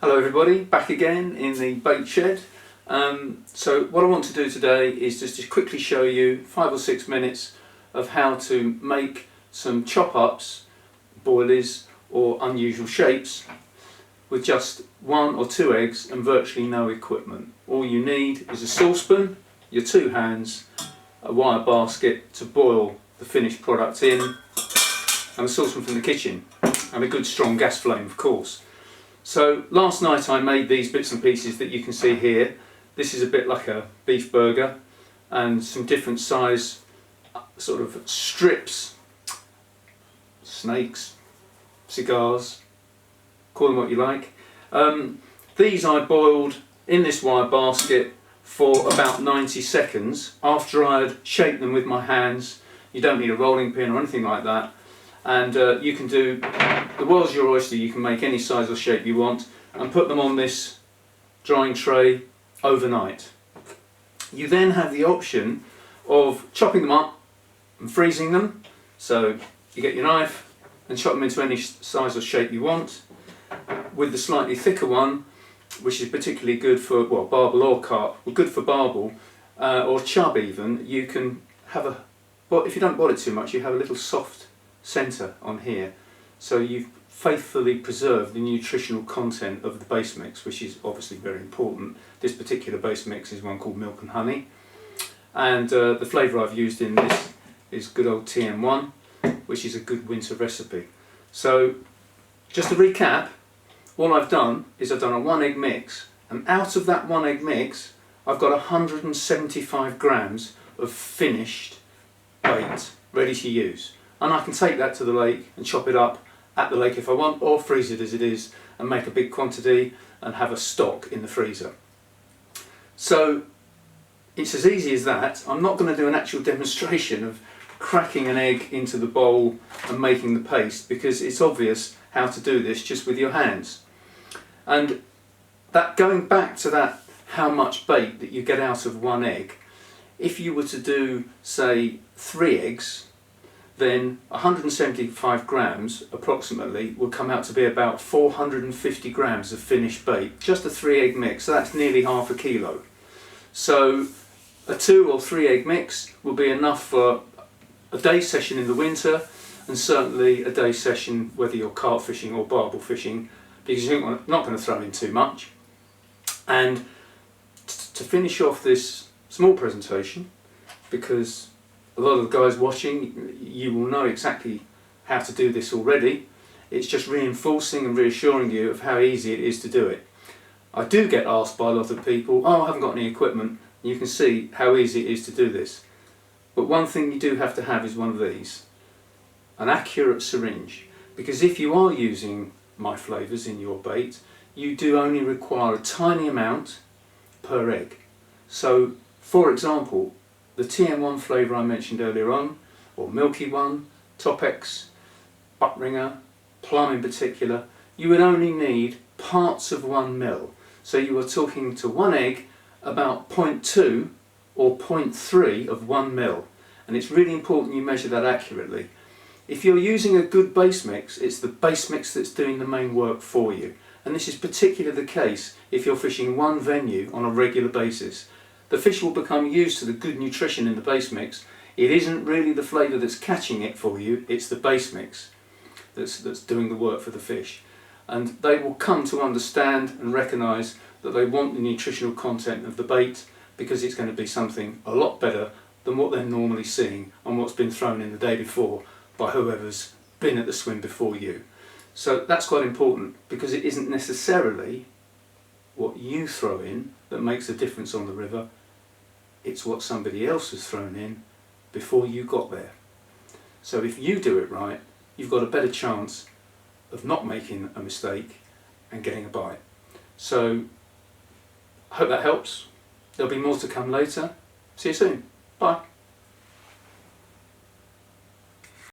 Hello everybody, back again in the bait shed. So what I want to do today is just to quickly show you 5 or 6 minutes of how to make some chop-ups, boilies or unusual shapes with just 1 or 2 eggs and virtually no equipment. All you need is a saucepan, your 2 hands, a wire basket to boil the finished product in, and a saucepan from the kitchen, and a good strong gas flame of course. So last night I made these bits and pieces that you can see here. This is a bit like a beef burger, and some different size sort of strips, snakes, cigars, call them what you like. These I boiled in this wire basket for about 90 seconds after I had shaped them with my hands. You don't need a rolling pin or anything like that, and you can do, the world's your oyster. You can make any size or shape you want and put them on this drying tray overnight. You then have the option of chopping them up and freezing them. So you get your knife and chop them into any size or shape you want. With the slightly thicker one, which is particularly good for, well, Barbel or Carp, well, good for Barbel or Chub even, you can have a, well, if you don't boil it too much, you have a little soft centre on here. So you've faithfully preserved the nutritional content of the base mix, which is obviously very important. This particular base mix is one called milk and honey, and the flavour I've used in this is good old TM1, which is a good winter recipe. So just to recap, all I've done is I've done a 1 egg mix, and out of that 1 egg mix I've got 175 grams of finished bait ready to use, and I can take that to the lake and chop it up at the lake if I want, or freeze it as it is and make a big quantity and have a stock in the freezer. So it's as easy as that. I'm not going to do an actual demonstration of cracking an egg into the bowl and making the paste, because it's obvious how to do this just with your hands. And that, going back to that how much bait that you get out of 1 egg, if you were to do say 3 eggs, then 175 grams approximately would come out to be about 450 grams of finished bait, just a 3 egg mix. So that's nearly half a kilo. So a 2 or 3 egg mix will be enough for a day session in the winter, and certainly a day session whether you're carp fishing or barbel fishing, because you're not going to throw in too much. And to finish off this small presentation, because a lot of the guys watching, you will know exactly how to do this already. It's just reinforcing and reassuring you of how easy it is to do it. I do get asked by a lot of people, oh, I haven't got any equipment. You can see how easy it is to do this. But one thing you do have to have is one of these, an accurate syringe. Because if you are using my flavours in your bait, you do only require a tiny amount per egg. So, for example, the TM1 flavour I mentioned earlier on, or Milky One, Topex, Buttringer, Plum in particular, you would only need parts of 1 ml. So you are talking to 1 egg about 0.2 or 0.3 of 1 ml. And it's really important you measure that accurately. If you're using a good base mix, it's the base mix that's doing the main work for you. And this is particularly the case if you're fishing one venue on a regular basis. The fish will become used to the good nutrition in the base mix. It isn't really the flavour that's catching it for you, it's the base mix that's doing the work for the fish. And they will come to understand and recognise that they want the nutritional content of the bait, because it's going to be something a lot better than what they're normally seeing on what's been thrown in the day before by whoever's been at the swim before you. So that's quite important, because it isn't necessarily what you throw in that makes a difference on the river. It's what somebody else has thrown in before you got there. So if you do it right, you've got a better chance of not making a mistake and getting a bite. So I hope that helps. There'll be more to come later. See you soon. Bye.